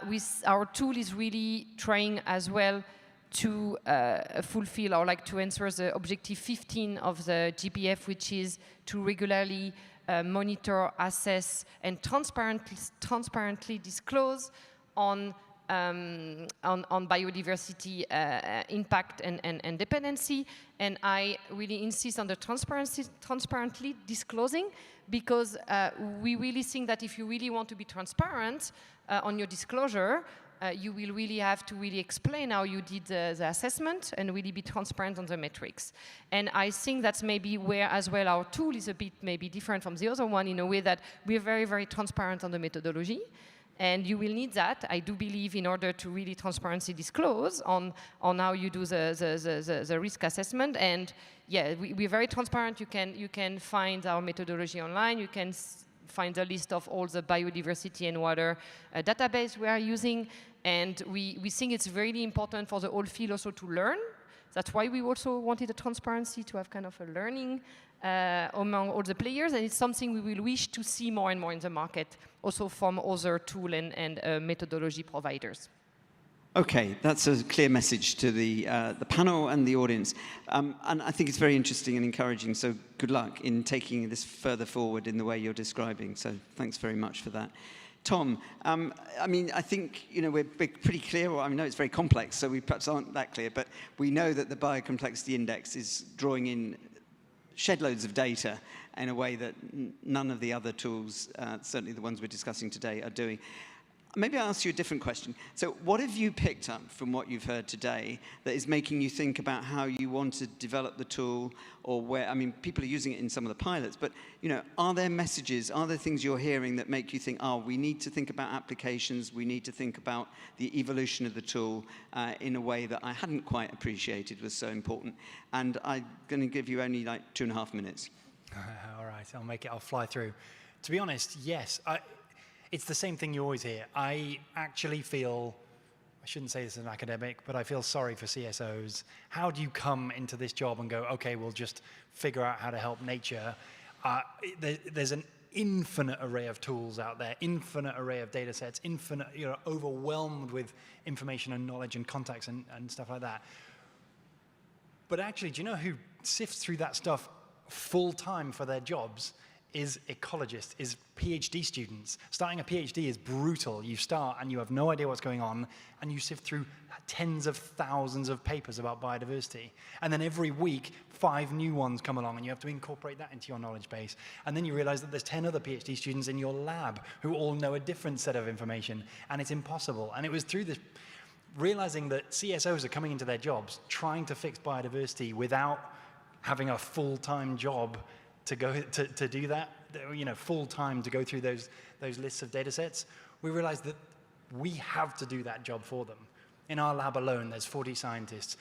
with our tool is really trying as well to fulfill or like to answer the objective 15 of the GBF, which is to regularly monitor, assess, and transparently disclose on biodiversity impact and dependency. And I really insist on the transparently disclosing, because we really think that if you really want to be transparent on your disclosure, you will really have to really explain how you did the assessment and really be transparent on the metrics. And I think that's maybe where as well our tool is a bit maybe different from the other one, in a way that we're very, very transparent on the methodology. And you will need that, I do believe, in order to really transparently disclose on how you do the risk assessment. And yeah, we're very transparent. You can find our methodology online. You can find a list of all the biodiversity and water database we are using. And we think it's really important for the whole field also to learn. That's why we also wanted the transparency, to have kind of a learning among all the players. And it's something we will wish to see more and more in the market, also from other tool and methodology providers. Okay, that's a clear message to the panel and the audience. And I think it's very interesting and encouraging, so good luck in taking this further forward in the way you're describing. So thanks very much for that. Tom, I mean, I think, you know, we're pretty clear. Well, I know it's very complex, so we perhaps aren't that clear, but we know that the Biocomplexity Index is drawing in shed loads of data in a way that none of the other tools, certainly the ones we're discussing today, are doing. Maybe I'll ask you a different question. So what have you picked up from what you've heard today that is making you think about how you want to develop the tool, or where, I mean, people are using it in some of the pilots, but, you know, are there messages, are there things you're hearing that make you think, oh, we need to think about applications, we need to think about the evolution of the tool in a way that I hadn't quite appreciated was so important? And I'm going to give you only like 2.5 minutes. All right, I'll fly through. To be honest, yes. It's the same thing you always hear. I actually feel, I shouldn't say this as an academic, but I feel sorry for CSOs. How do you come into this job and go, okay, we'll just figure out how to help nature? There's an infinite array of tools out there, infinite array of data sets, infinite, you know, overwhelmed with information and knowledge and contacts and stuff like that. But actually, do you know who sifts through that stuff full time for their jobs? Is ecologists, is PhD students. Starting a PhD is brutal. You start and you have no idea what's going on, and you sift through tens of thousands of papers about biodiversity. And then every week, 5 new ones come along, and you have to incorporate that into your knowledge base. And then you realize that there's 10 other PhD students in your lab who all know a different set of information, and it's impossible. And it was through this, realizing that CSOs are coming into their jobs, trying to fix biodiversity without having a full-time job to go to do that, you know, full time to go through those lists of data sets. We realized that we have to do that job for them. In our lab alone, there's 40 scientists.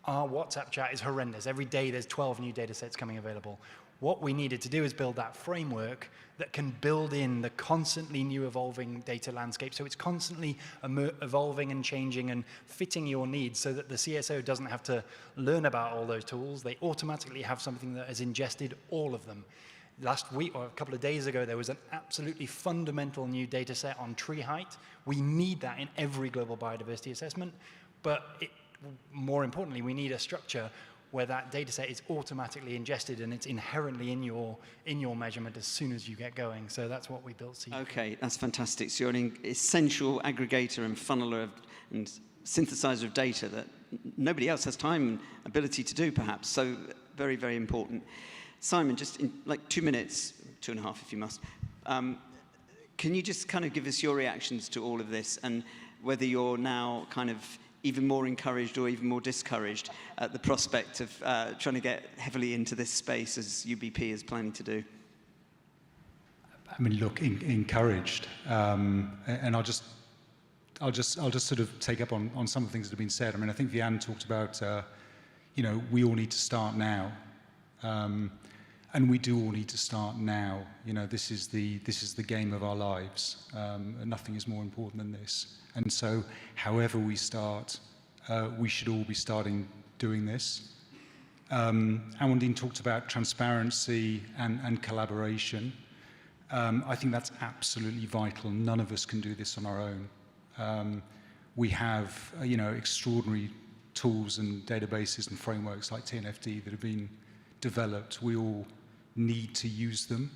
Our WhatsApp chat is horrendous. Every day there's 12 new data sets coming available. What we needed to do is build that framework that can build in the constantly new evolving data landscape. So it's constantly evolving and changing and fitting your needs, so that the CSO doesn't have to learn about all those tools. They automatically have something that has ingested all of them. Last week, or a couple of days ago, there was an absolutely fundamental new data set on tree height. We need that in every global biodiversity assessment, but more importantly, we need a structure where that data set is automatically ingested and it's inherently in your measurement as soon as you get going. So that's what we built. Okay, that's fantastic. So you're an essential aggregator and funneler and synthesizer of data that nobody else has time and ability to do, perhaps. So very, very important. Simon, just in like 2 minutes, 2.5 if you must, can you just kind of give us your reactions to all of this, and whether you're now kind of even more encouraged or even more discouraged at the prospect of trying to get heavily into this space as UBP is planning to do? I mean, look, encouraged, and I'll just sort of take up on some of the things that have been said. I mean, I think Vianne talked about, you know, we all need to start now, and we do all need to start now. You know, this is the game of our lives, and nothing is more important than this. And so, however we start, we should all be starting doing this. Amandine talked about transparency and collaboration. I think that's absolutely vital. None of us can do this on our own. We have, you know, extraordinary tools and databases and frameworks like TNFD that have been developed. We all need to use them.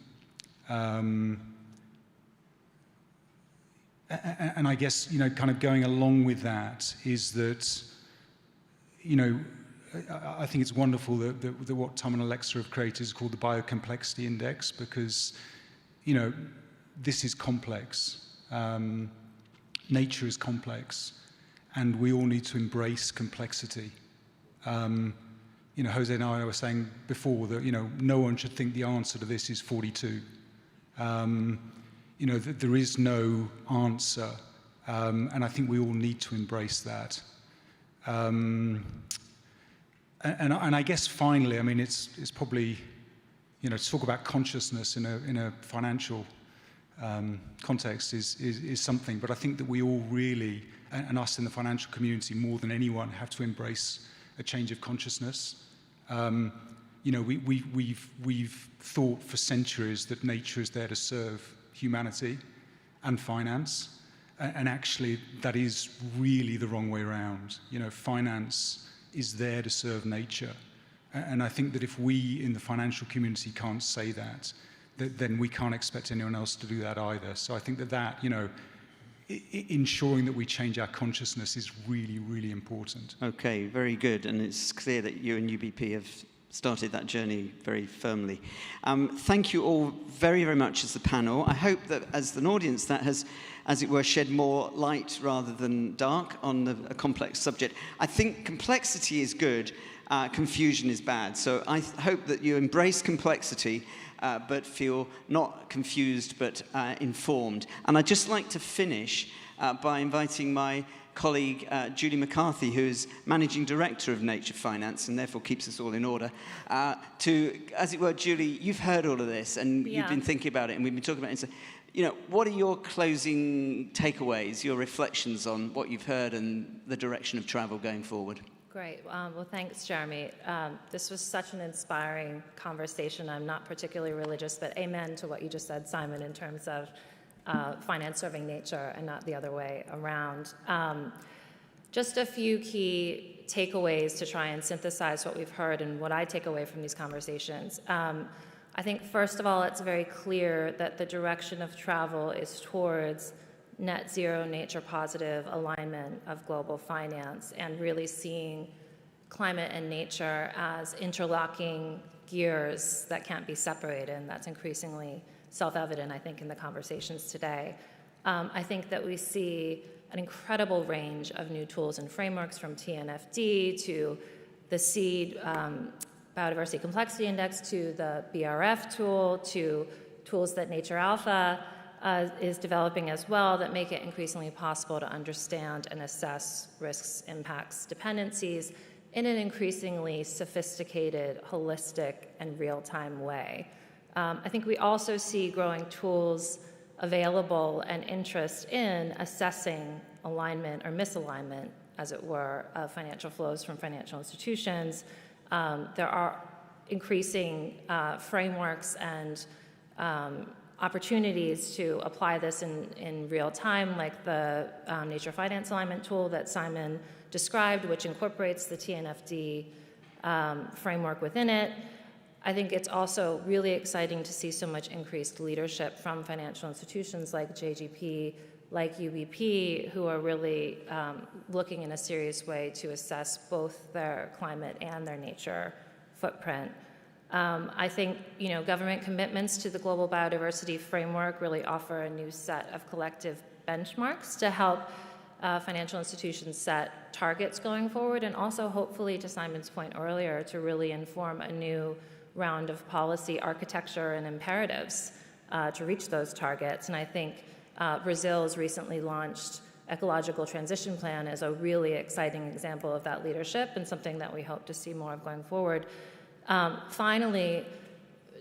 And I guess, kind of going along with that is that, I think it's wonderful that what Tom and Alexa have created is called the Biocomplexity Index, because, this is complex. Nature is complex, and we all need to embrace complexity. Jose and I were saying before that, no one should think the answer to this is 42. That there is no answer, and I think we all need to embrace that. And I guess finally, it's probably, to talk about consciousness in a financial context is something, but I think that we all really, and us in the financial community more than anyone, have to embrace a change of consciousness. We've thought for centuries that nature is there to serve humanity and finance, and actually that is really the wrong way around. Finance is there to serve nature, and I think that if we in the financial community can't say that, then we can't expect anyone else to do that either. So I think that ensuring that we change our consciousness is really, really important. Okay, very good, and it's clear that you and UBP have started that journey very firmly. Thank you all very, very much as the panel. I hope that as an audience that has, as it were, shed more light rather than dark on a complex subject. I think complexity is good, confusion is bad. So I hope that you embrace complexity, but feel not confused but informed. And I'd just like to finish by inviting my colleague Julie McCarthy, who is Managing Director of Nature Finance and therefore keeps us all in order, to, as it were, Julie, you've heard all of this and you've been thinking about it and we've been talking about it. So, what are your closing takeaways, your reflections on what you've heard and the direction of travel going forward? Great. Well, thanks, Jeremy. This was such an inspiring conversation. I'm not particularly religious, but amen to what you just said, Simon, in terms of finance serving nature and not the other way around. Just a few key takeaways to try and synthesize what we've heard and what I take away from these conversations. I think, first of all, it's very clear that the direction of travel is towards net zero, nature positive alignment of global finance and really seeing climate and nature as interlocking gears that can't be separated, and that's increasingly self-evident, I think, in the conversations today. I think that we see an incredible range of new tools and frameworks, from TNFD to the SEED Biodiversity Complexity Index to the BRF tool to tools that Nature Alpha is developing as well, that make it increasingly possible to understand and assess risks, impacts, dependencies in an increasingly sophisticated, holistic, and real-time way. I think we also see growing tools available and interest in assessing alignment or misalignment, as it were, of financial flows from financial institutions. There are increasing frameworks and opportunities to apply this in real time, like the Nature Finance Alignment tool that Simon described, which incorporates the TNFD framework within it. I think it's also really exciting to see so much increased leadership from financial institutions like JGP, like UBP, who are really looking in a serious way to assess both their climate and their nature footprint. I think, government commitments to the Global Biodiversity Framework really offer a new set of collective benchmarks to help financial institutions set targets going forward, and also hopefully, to Simon's point earlier, to really inform a new round of policy architecture and imperatives to reach those targets. And I think Brazil's recently launched ecological transition plan is a really exciting example of that leadership and something that we hope to see more of going forward. Finally,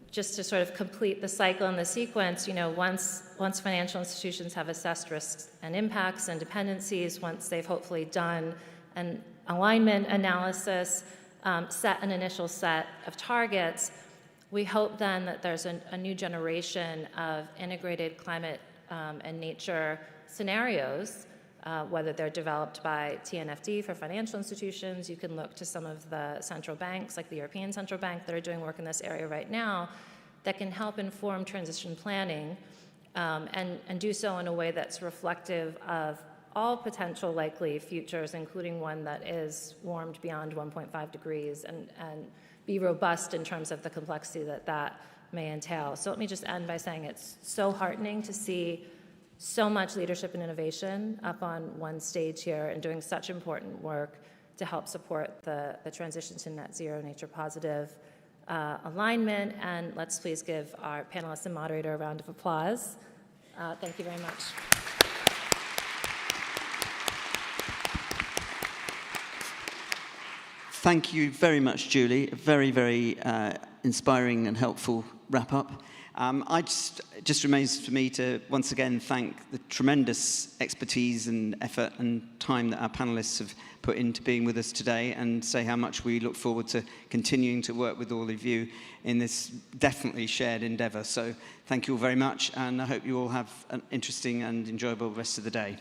just to sort of complete the cycle and the sequence, once financial institutions have assessed risks and impacts and dependencies, once they've hopefully done an alignment analysis, set an initial set of targets, we hope then that there's a new generation of integrated climate and nature scenarios whether they're developed by TNFD for financial institutions. You can look to some of the central banks, like the European Central Bank, that are doing work in this area right now that can help inform transition planning and do so in a way that's reflective of all potential likely futures, including one that is warmed beyond 1.5 degrees, and be robust in terms of the complexity that that may entail. So let me just end by saying it's so heartening to see so much leadership and innovation up on one stage here and doing such important work to help support the transition to net zero nature positive alignment. And let's please give our panelists and moderator a round of applause. Thank you very much. Thank you very much, Julie. A very, very inspiring and helpful wrap-up. Just remains for me to once again thank the tremendous expertise and effort and time that our panelists have put into being with us today, and say how much we look forward to continuing to work with all of you in this definitely shared endeavour. So thank you all very much, and I hope you all have an interesting and enjoyable rest of the day.